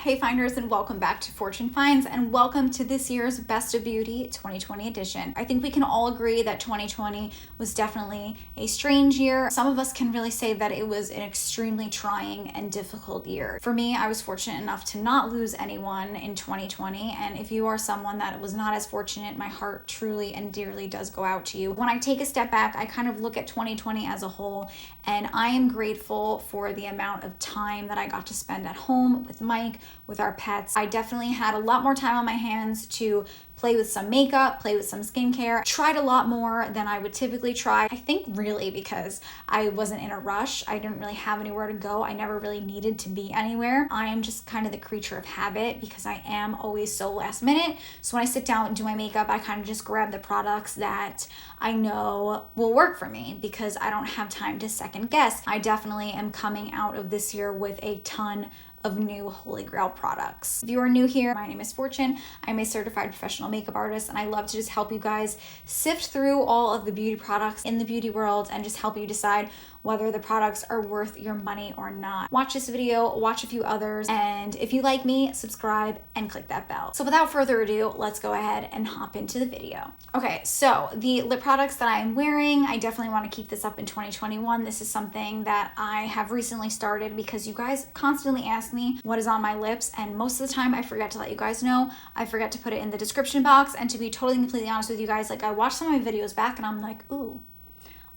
Hey finders, and welcome back to Fortune Finds, and welcome to this year's Best of Beauty 2020 edition. I think we can all agree that 2020 was definitely a strange year. Some of us can really say that it was an extremely trying and difficult year. For me, I was fortunate enough to not lose anyone in 2020, and if you are someone that was not as fortunate, my heart truly and dearly does go out to you. When I take a step back, I kind of look at 2020 as a whole, and I am grateful for the amount of time that I got to spend at home with Mike, with our pets. I definitely had a lot more time on my hands to play with some makeup, play with some skincare. Tried a lot more than I would typically try. I think really because I wasn't in a rush. I didn't really have anywhere to go. I never really needed to be anywhere. I am just kind of the creature of habit because I am always so last minute. So when I sit down and do my makeup, I kind of just grab the products that I know will work for me because I don't have time to second guess. I definitely am coming out of this year with a ton of new Holy Grail products. If you are new here, my name is Fortune. I'm a certified professional makeup artist, and I love to just help you guys sift through all of the beauty products in the beauty world and just help you decide whether the products are worth your money or not. Watch this video, watch a few others, and if you like me, subscribe and click that bell. So without further ado, let's go ahead and hop into the video. Okay, so the lip products that I'm wearing, I definitely want to keep this up in 2021. This is something that I have recently started because you guys constantly ask me what is on my lips, and most of the time I forget to let you guys know. I forget to put it in the description box, and to be totally completely honest with you guys, like I watched some of my videos back and I'm like, ooh,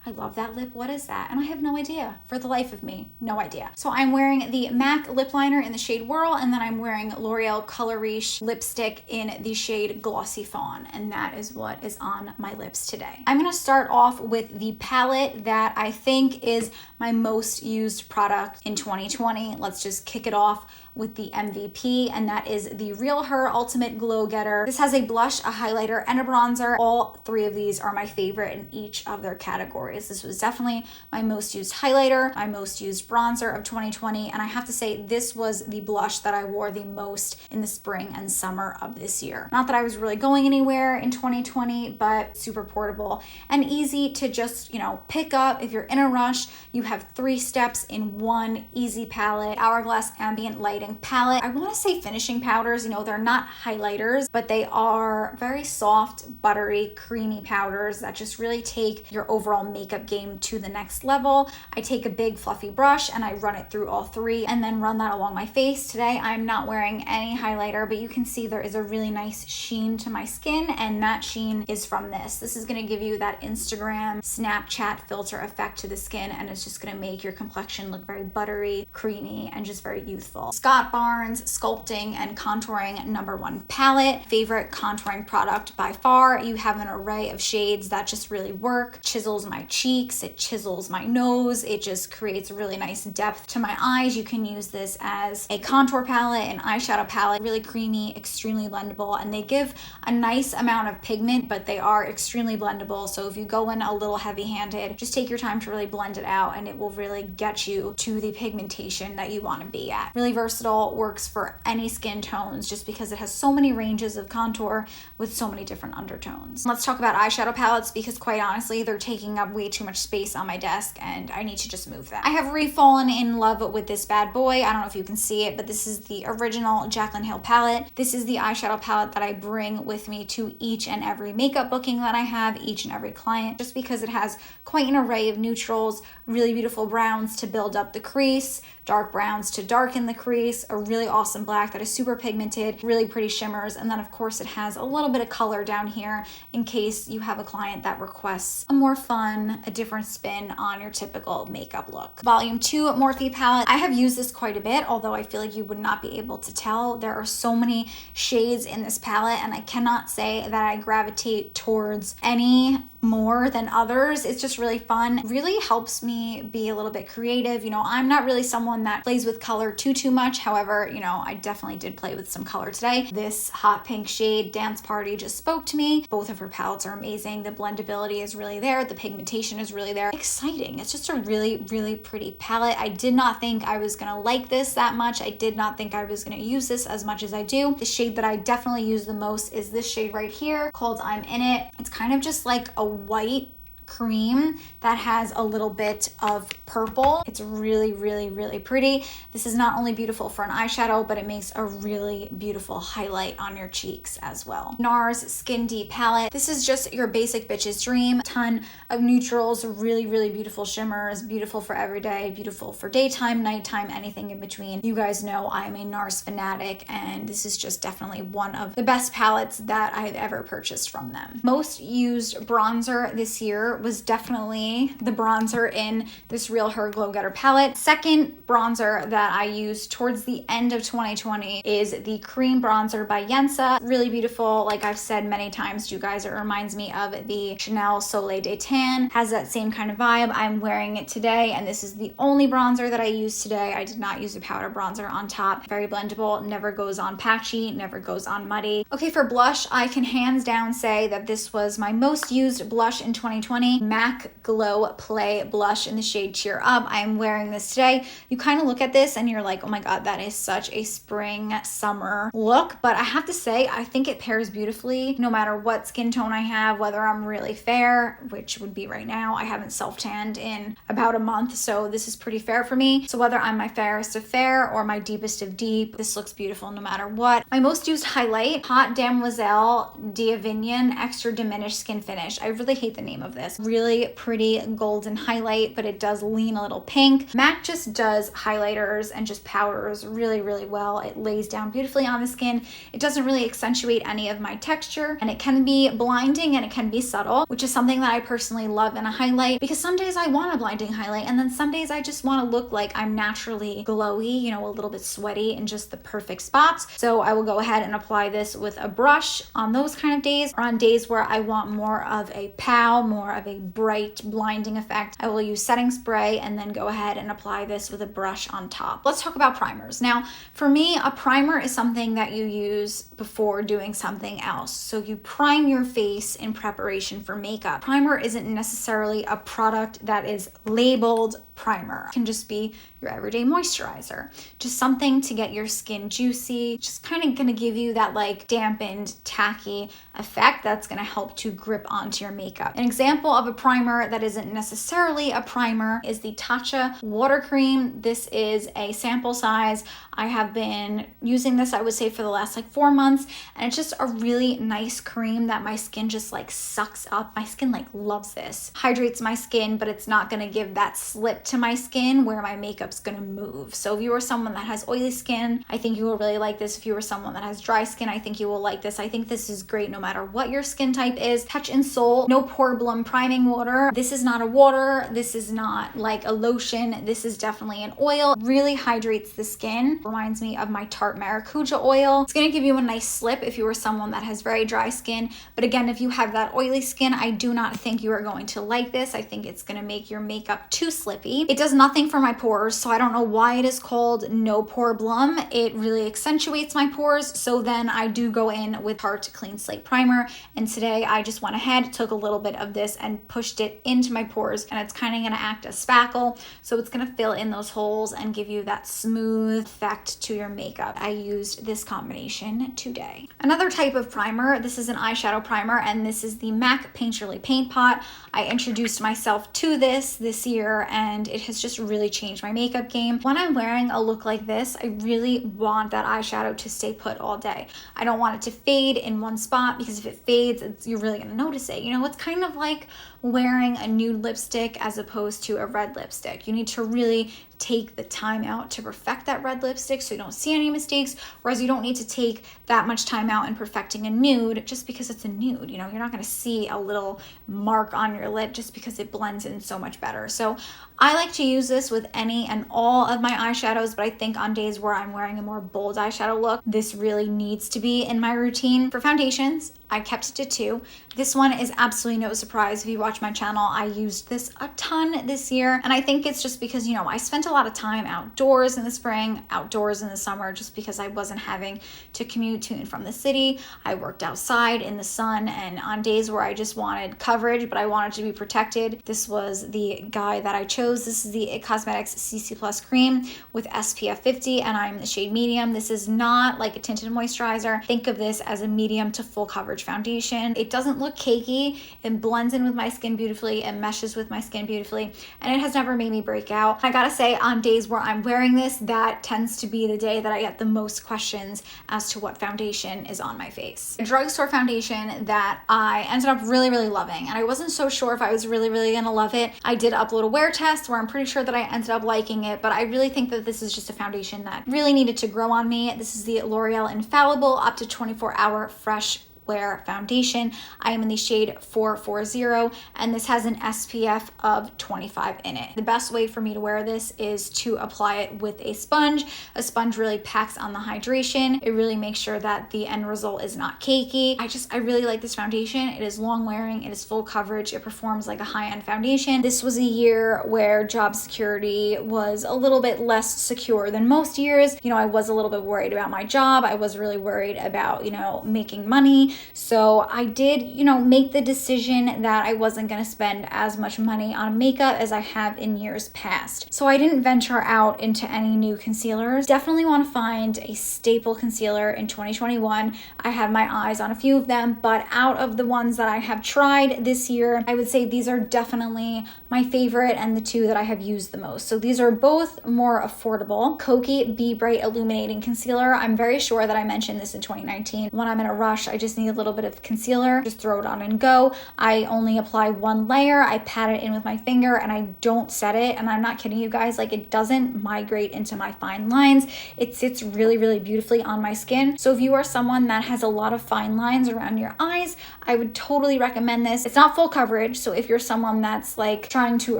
I love that lip. What is that? And I have no idea. For the life of me, no idea. So I'm wearing the MAC lip liner in the shade Whirl, and then I'm wearing L'Oreal Color Riche lipstick in the shade Glossy Fawn, and that is what is on my lips today. I'm gonna start off with the palette that I think is my most used product in 2020. Let's just kick it off with the MVP, and that is the RealHer Ultimate Glow Getter. This has a blush, a highlighter, and a bronzer. All three of these are my favorite in each of their categories. This was definitely my most used highlighter, my most used bronzer of 2020, and I have to say this was the blush that I wore the most in the spring and summer of this year. Not that I was really going anywhere in 2020, but super portable and easy to just, pick up if you're in a rush. You have 3 steps in one easy palette. Hourglass Ambient Lighting palette. I want to say finishing powders, they're not highlighters, but they are very soft, buttery, creamy powders that just really take your overall makeup game to the next level. I take a big fluffy brush and I run it through all 3 and then run that along my face. Today I'm not wearing any highlighter, but you can see there is a really nice sheen to my skin, and that sheen is from this. This is going to give you that Instagram, Snapchat filter effect to the skin, and it's just going to make your complexion look very buttery, creamy, and just very youthful. Scott Barnes Sculpting and Contouring #1 palette. Favorite contouring product by far. You have an array of shades that just really work. Chisels my cheeks, it chisels my nose, it just creates a really nice depth to my eyes. You can use this as a contour palette, an eyeshadow palette. Really creamy, extremely blendable, and they give a nice amount of pigment, but they are extremely blendable. So if you go in a little heavy-handed, just take your time to really blend it out, and it will really get you to the pigmentation that you want to be at. Really versatile, works for any skin tones just because it has so many ranges of contour with so many different undertones. Let's talk about eyeshadow palettes because quite honestly, they're taking up way too much space on my desk and I need to just move them. I have re-fallen in love with this bad boy. I don't know if you can see it, but this is the original Jaclyn palette. This is the eyeshadow palette that I bring with me to each and every makeup booking that I have, each and every client, just because it has quite an array of neutrals, really beautiful browns to build up the crease, dark browns to darken the crease, a really awesome black that is super pigmented, really pretty shimmers, and then of course it has a little bit of color down here in case you have a client that requests a more fun, a different spin on your typical makeup look. Volume 2 Morphe palette. I have used this quite a bit, although I feel like you would not be able to tell. There are so many shades in this palette, and I cannot say that I gravitate towards any more than others. It's just really fun. Really helps me be a little bit creative. I'm not really someone that plays with color too much. However, I definitely did play with some color today. This hot pink shade, Dance Party, just spoke to me. Both of her palettes are amazing. The blendability is really there. The pigmentation is really there. Exciting. It's just a really, really pretty palette. I did not think I was gonna like this that much. I did not think I was gonna use this as much as I do. The shade that I definitely use the most is this shade right here called I'm In It. It's kind of just like a white cream that has a little bit of purple. It's really, really, really pretty. This is not only beautiful for an eyeshadow, but it makes a really beautiful highlight on your cheeks as well. NARS Skin Deep Palette. This is just your basic bitch's dream. Ton of neutrals, really, really beautiful shimmers, beautiful for everyday, beautiful for daytime, nighttime, anything in between. You guys know I'm a NARS fanatic, and this is just definitely one of the best palettes that I've ever purchased from them. Most used bronzer this year was definitely the bronzer in this RealHer Glow Getter palette. Second bronzer that I used towards the end of 2020 is the cream bronzer by Yensa. Really beautiful. Like I've said many times to you guys, it reminds me of the Chanel Soleil de Tan. Has that same kind of vibe. I'm wearing it today, and this is the only bronzer that I used today. I did not use a powder bronzer on top. Very blendable, never goes on patchy, never goes on muddy. Okay, for blush, I can hands down say that this was my most used blush in 2020. MAC Glow Play blush in the shade Cheer Up. I am wearing this today. You kind of look at this and you're like, oh my god, that is such a spring summer look, but I have to say I think it pairs beautifully no matter what skin tone I have, whether I'm really fair, which would be right now. I haven't self-tanned in about a month, so this is pretty fair for me. So whether I'm my fairest of fair or my deepest of deep, this looks beautiful no matter what. My most used highlight, Hot Demoiselle D'Avignon Extra Diminished Skin Finish. I really hate the name of this. Really pretty golden highlight, but it does lean a little pink. MAC just does highlighters and just powders really, really well. It lays down beautifully on the skin. It doesn't really accentuate any of my texture, and it can be blinding and it can be subtle, which is something that I personally love in a highlight, because some days I want a blinding highlight and then some days I just want to look like I'm naturally glowy, you know, a little bit sweaty in just the perfect spots. So I will go ahead and apply this with a brush on those kind of days, or on days where I want more of a pow, more of a bright blinding effect. I will use setting spray and then go ahead and apply this with a brush on top. Let's talk about primers. Now, for me, a primer is something that you use before doing something else. So you prime your face in preparation for makeup. Primer isn't necessarily a product that is labeled primer. It can just be your everyday moisturizer, just something to get your skin juicy, just kind of gonna give you that like dampened, tacky effect that's gonna help to grip onto your makeup. An example of a primer that isn't necessarily a primer is the Tatcha Water Cream. This is a sample size. I have been using this, I would say, for the last like 4 months, and it's just a really nice cream that my skin just like sucks up. My skin like loves this. Hydrates my skin, but it's not gonna give that slip to my skin where my makeup's gonna move. So if you are someone that has oily skin, I think you will really like this. If you are someone that has dry skin, I think you will like this. I think this is great no matter what your skin type is. Touch in Soul, no Poreblem priming water. This is not a water. This is not like a lotion. This is definitely an oil. Really hydrates the skin. Reminds me of my Tarte Maracuja oil. It's gonna give you a nice slip if you are someone that has very dry skin. But again, if you have that oily skin, I do not think you are going to like this. I think it's gonna make your makeup too slippy. It does nothing for my pores, so I don't know why it is called No Poreblem. It really accentuates my pores, so then I do go in with Tarte Clean Slate Primer, and today I just went ahead, took a little bit of this and pushed it into my pores, and it's kind of gonna act as spackle, so it's gonna fill in those holes and give you that smooth effect to your makeup. I used this combination today. Another type of primer, this is an eyeshadow primer, and this is the MAC Painterly Paint Pot. I introduced myself to this year, and it has just really changed my makeup game. When I'm wearing a look like this, I really want that eyeshadow to stay put all day. I don't want it to fade in one spot, because if it fades, you're really gonna notice it. You know, it's kind of like wearing a nude lipstick as opposed to a red lipstick. You need to really take the time out to perfect that red lipstick so you don't see any mistakes, whereas you don't need to take that much time out in perfecting a nude just because it's a nude. You know, you're not gonna see a little mark on your lip just because it blends in so much better. So I like to use this with any and all of my eyeshadows, but I think on days where I'm wearing a more bold eyeshadow look, this really needs to be in my routine. For foundations, I kept it to 2. This one is absolutely no surprise. If you watch my channel, I used this a ton this year, and I think it's just because, you know, I spent a lot of time outdoors in the spring, outdoors in the summer, just because I wasn't having to commute to and from the city. I worked outside in the sun, and on days where I just wanted coverage, but I wanted to be protected, this was the guy that I chose. This is the IT Cosmetics CC Plus Cream with SPF 50, and I'm the shade medium. This is not like a tinted moisturizer. Think of this as a medium to full coverage foundation. It doesn't look cakey. It blends in with my skin skin beautifully. It meshes with my skin beautifully, and it has never made me break out. I gotta say, on days where I'm wearing this, that tends to be the day that I get the most questions as to what foundation is on my face. A drugstore foundation that I ended up really, really loving, and I wasn't so sure if I was really, really gonna love it. I did upload a wear test where I'm pretty sure that I ended up liking it, but I really think that this is just a foundation that really needed to grow on me. This is the L'Oreal Infallible Up to 24-Hour Fresh Wear Foundation. I am in the shade 440, and this has an SPF of 25 in it. The best way for me to wear this is to apply it with a sponge. A sponge really packs on the hydration. It really makes sure that the end result is not cakey. I really like this foundation. It is long wearing, it is full coverage, it performs like a high-end foundation. This was a year where job security was a little bit less secure than most years. You know, I was a little bit worried about my job. I was really worried about, you know, making money. So I did, you know, make the decision that I wasn't going to spend as much money on makeup as I have in years past. So I didn't venture out into any new concealers. Definitely want to find a staple concealer in 2021. I have my eyes on a few of them, but out of the ones that I have tried this year, I would say these are definitely my favorite and the two that I have used the most. So these are both more affordable. Kokie Be Bright Illuminating Concealer. I'm very sure that I mentioned this in 2019. When I'm in a rush, I just need a little bit of concealer, just throw it on and go. I only apply one layer, I pat it in with my finger, and I don't set it. And I'm not kidding you guys, like, it doesn't migrate into my fine lines. It sits really, really beautifully on my skin. So if you are someone that has a lot of fine lines around your eyes, I would totally recommend this. It's not full coverage, so if you're someone that's like trying to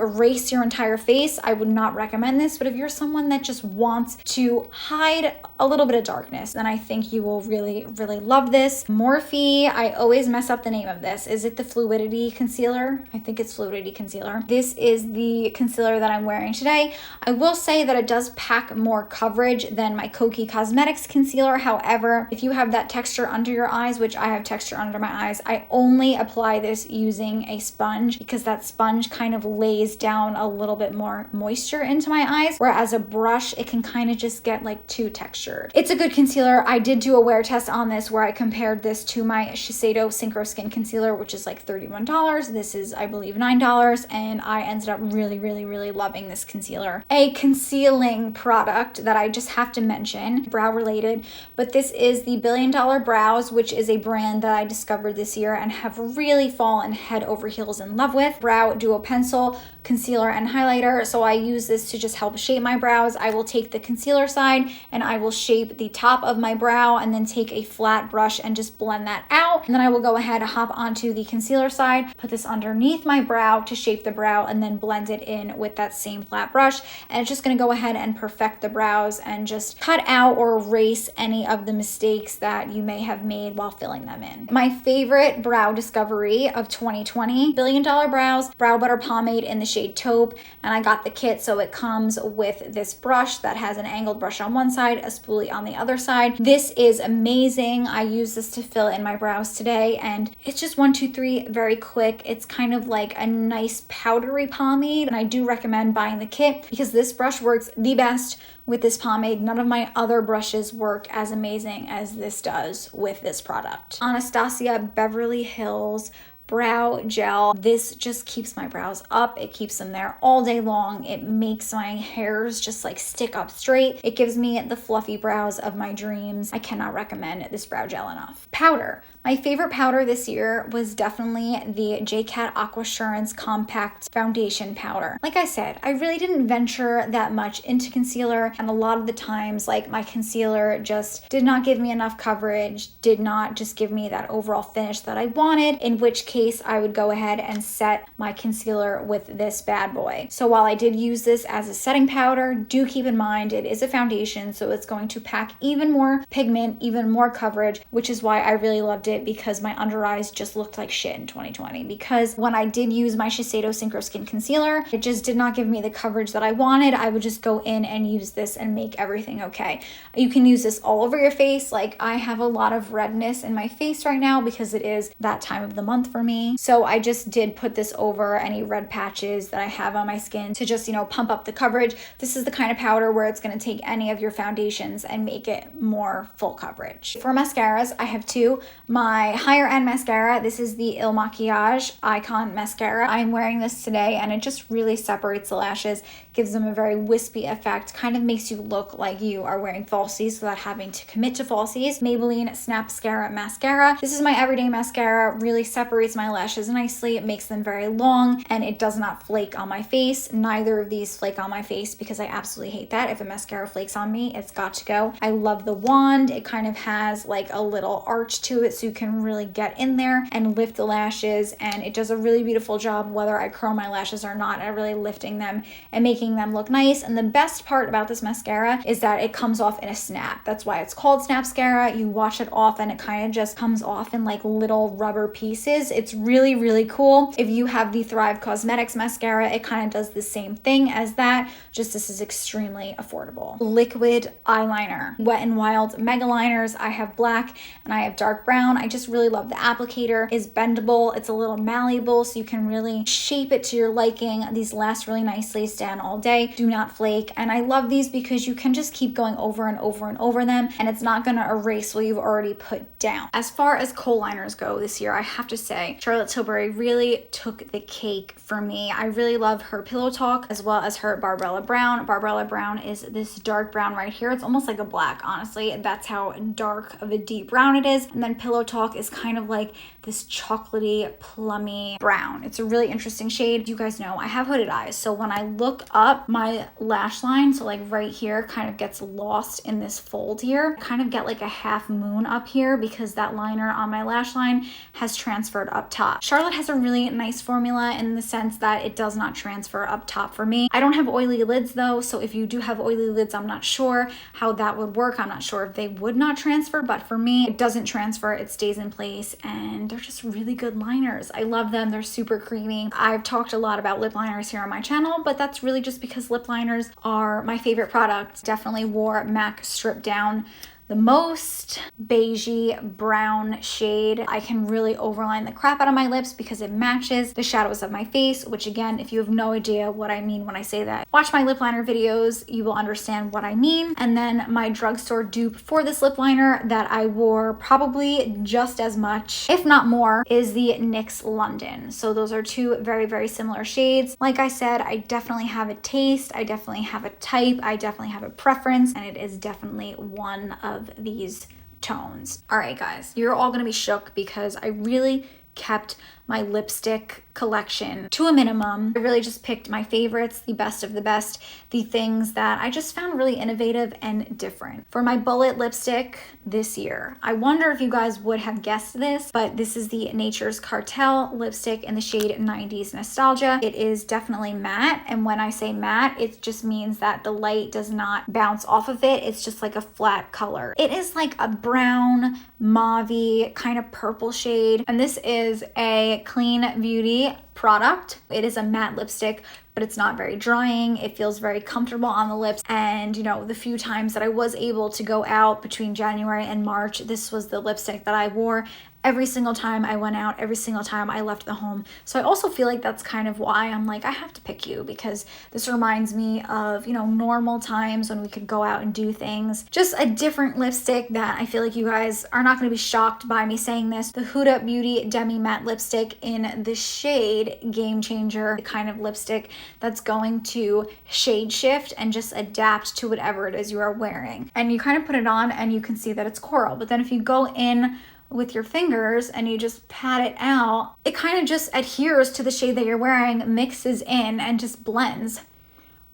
erase your entire face, I would not recommend this. But if you're someone that just wants to hide a little bit of darkness, then I think you will really, really love this. Morphe, I always mess up the name of this. Is it the Fluidity Concealer? I think it's Fluidity Concealer. This is the concealer that I'm wearing today. I will say that it does pack more coverage than my Kokie Cosmetics concealer. However, if you have that texture under your eyes, which I have texture under my eyes, I only apply this using a sponge because that sponge kind of lays down a little bit more moisture into my eyes, whereas a brush, it can kind of just get like too textured. It's a good concealer. I did do a wear test on this where I compared this to my Shiseido Synchro Skin Concealer, which is like $31. This is, I believe, $9, and I ended up really, really, really loving this concealer. A concealing product that I just have to mention, brow related, but this is the Billion Dollar Brows, which is a brand that I discovered this year and have really fallen head over heels in love with. Brow Duo Pencil, concealer and highlighter. So I use this to just help shape my brows. I will take the concealer side and I will shape the top of my brow and then take a flat brush and just blend that out. And then I will go ahead and hop onto the concealer side, put this underneath my brow to shape the brow, and then blend it in with that same flat brush. And it's just gonna go ahead and perfect the brows and just cut out or erase any of the mistakes that you may have made while filling them in. My favorite brow discovery of 2020, Billion Dollar Brows Brow Butter Pomade in the shade Taupe. And I got the kit, so it comes with this brush that has an angled brush on one side, a spoolie on the other side. This is amazing. I use this to fill in my brows today, and it's just 1, 2, 3, very quick. It's kind of like a nice powdery pomade, and I do recommend buying the kit because this brush works the best with this pomade. None of my other brushes work as amazing as this does with this product. Anastasia Beverly Hills Brow Gel. This just keeps my brows up. It keeps them there all day long. It makes my hairs just like stick up straight. It gives me the fluffy brows of my dreams. I cannot recommend this brow gel enough. Powder. My favorite powder this year was definitely the JCat Aquassurance Compact Foundation Powder. Like I said, I really didn't venture that much into concealer, and a lot of the times, like, my concealer just did not give me enough coverage, did not just give me that overall finish that I wanted, in which case I would go ahead and set my concealer with this bad boy. So while I did use this as a setting powder, do keep in mind it is a foundation, so it's going to pack even more pigment, even more coverage, which is why I really loved it, because my under eyes just looked like shit in 2020. Because when I did use my Shiseido Synchro Skin Concealer, it just did not give me the coverage that I wanted. I would just go in and use this and make everything okay. You can use this all over your face. Like, I have a lot of redness in my face right now because it is that time of the month for me. So I just did put this over any red patches that I have on my skin to just, you know, pump up the coverage. This is the kind of powder where it's going to take any of your foundations and make it more full coverage. For mascaras, I have two. My higher end mascara, this is the Il Makiage Icon Mascara. I'm wearing this today and it just really separates the lashes, gives them a very wispy effect, kind of makes you look like you are wearing falsies without having to commit to falsies. Maybelline Snapscara Mascara. This is my everyday mascara, really separates my lashes nicely. It makes them very long and it does not flake on my face. Neither of these flake on my face because I absolutely hate that. If a mascara flakes on me, it's got to go. I love the wand. It kind of has like a little arch to it so you can really get in there and lift the lashes, and it does a really beautiful job whether I curl my lashes or not at really lifting them and making them look nice. And the best part about this mascara is that it comes off in a snap. That's why it's called Snapscara. You wash it off and it kind of just comes off in like little rubber pieces. It's really, really cool. If you have the Thrive Cosmetics mascara, it kind of does the same thing as that, just this is extremely affordable. Liquid eyeliner. Wet n Wild Mega Liners. I have black and I have dark brown. I just really love the applicator. It's bendable. It's a little malleable so you can really shape it to your liking. These last really nicely, stay on all day, do not flake. And I love these because you can just keep going over and over and over them and it's not going to erase what you've already put down. As far as kohl liners go this year, I have to say Charlotte Tilbury really took the cake for me. I really love her Pillow Talk as well as her Barbella Brown. Barbella Brown is this dark brown right here. It's almost like a black, honestly. That's how dark of a deep brown it is. And then Pillow Talk is kind of like this chocolatey, plummy brown. It's a really interesting shade. You guys know I have hooded eyes, so when I look up, my lash line, so like right here, kind of gets lost in this fold here. I kind of get like a half moon up here because that liner on my lash line has transferred up top. Charlotte has a really nice formula in the sense that it does not transfer up top for me. I don't have oily lids though, so if you do have oily lids, I'm not sure how that would work. I'm not sure if they would not transfer, but for me, it doesn't transfer. It stays in place and they're just really good liners. I love them. They're super creamy. I've talked a lot about lip liners here on my channel, but that's really just because lip liners are my favorite product. Definitely wore MAC Strip Down the most. Beigey brown shade. I can really overline the crap out of my lips because it matches the shadows of my face, which again, if you have no idea what I mean when I say that, watch my lip liner videos, you will understand what I mean. And then my drugstore dupe for this lip liner that I wore probably just as much, if not more, is the NYX London. So those are two very, very similar shades. Like I said, I definitely have a taste, I definitely have a type, I definitely have a preference, and it is definitely one of these tones. All right, guys, you're all gonna be shook because I really kept my lipstick collection to a minimum. I really just picked my favorites, the best of the best, the things that I just found really innovative and different. For my bullet lipstick this year, I wonder if you guys would have guessed this, but this is the Nature's Cartel lipstick in the shade 90s Nostalgia. It is definitely matte, and when I say matte, it just means that the light does not bounce off of it. It's just like a flat color. It is like a brown, mauve-y, kind of purple shade, and this is a Clean Beauty product. It is a matte lipstick, but it's not very drying. It feels very comfortable on the lips. And you know, the few times that I was able to go out between January and March, this was the lipstick that I wore every single time I went out, every single time I left the home. So I also feel like that's kind of why I'm like, I have to pick you, because this reminds me of, you know, normal times when we could go out and do things. Just a different lipstick that I feel like you guys are not going to be shocked by me saying this. The Huda Beauty Demi Matte Lipstick in the shade Game Changer, the kind of lipstick that's going to shade shift and just adapt to whatever it is you are wearing. And you kind of put it on and you can see that it's coral. But then if you go in with your fingers and you just pat it out, it kind of just adheres to the shade that you're wearing, mixes in, and just blends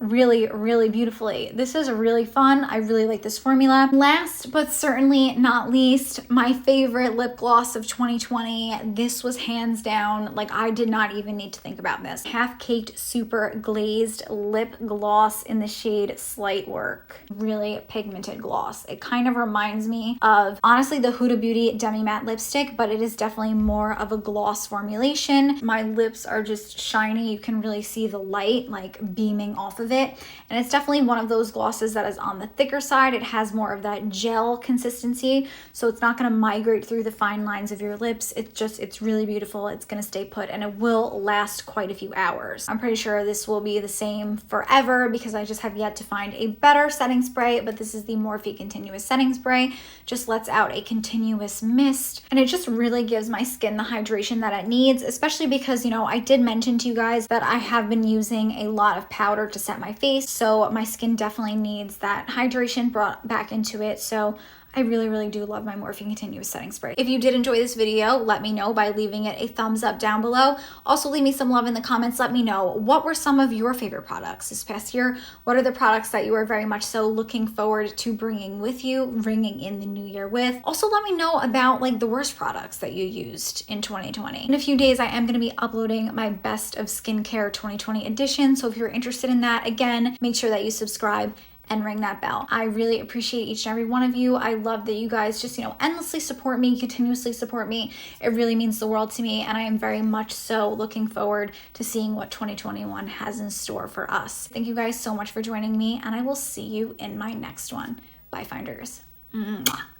really, really beautifully. This is really fun. I really like this formula. Last but certainly not least, my favorite lip gloss of 2020. This was hands down, like, I did not even need to think about this. Half Caked Super Glazed Lip Gloss in the shade Slight Work. Really pigmented gloss. It kind of reminds me of, honestly, the Huda Beauty Demi Matte Lipstick, but it is definitely more of a gloss formulation. My lips are just shiny. You can really see the light like beaming off of of it. And it's definitely one of those glosses that is on the thicker side. It has more of that gel consistency, so it's not going to migrate through the fine lines of your lips. It's really beautiful. It's going to stay put and it will last quite a few hours. I'm pretty sure this will be the same forever because I just have yet to find a better setting spray, but this is the Morphe Continuous Setting Spray. Just lets out a continuous mist and it just really gives my skin the hydration that it needs, especially because, you know, I did mention to you guys that I have been using a lot of powder to set my face, so my skin definitely needs that hydration brought back into it. So I really do love my Morphe Continuous Setting Spray. If you did enjoy this video, let me know by leaving it a thumbs up down below. Also leave me some love in the comments. Let me know, what were some of your favorite products this past year? What are the products that you are very much so looking forward to bringing with you, ringing in the new year with? Also let me know about like the worst products that you used in 2020. In a few days, I am going to be uploading my Best of Skincare 2020 edition. So if you're interested in that, again, make sure that you subscribe and ring that bell. I really appreciate each and every one of you. I love that you guys just, you know, endlessly support me, continuously support me. It really means the world to me, and I am very much so looking forward to seeing what 2021 has in store for us. Thank you guys so much for joining me, and I will see you in my next one. Bye, Finders. Mwah.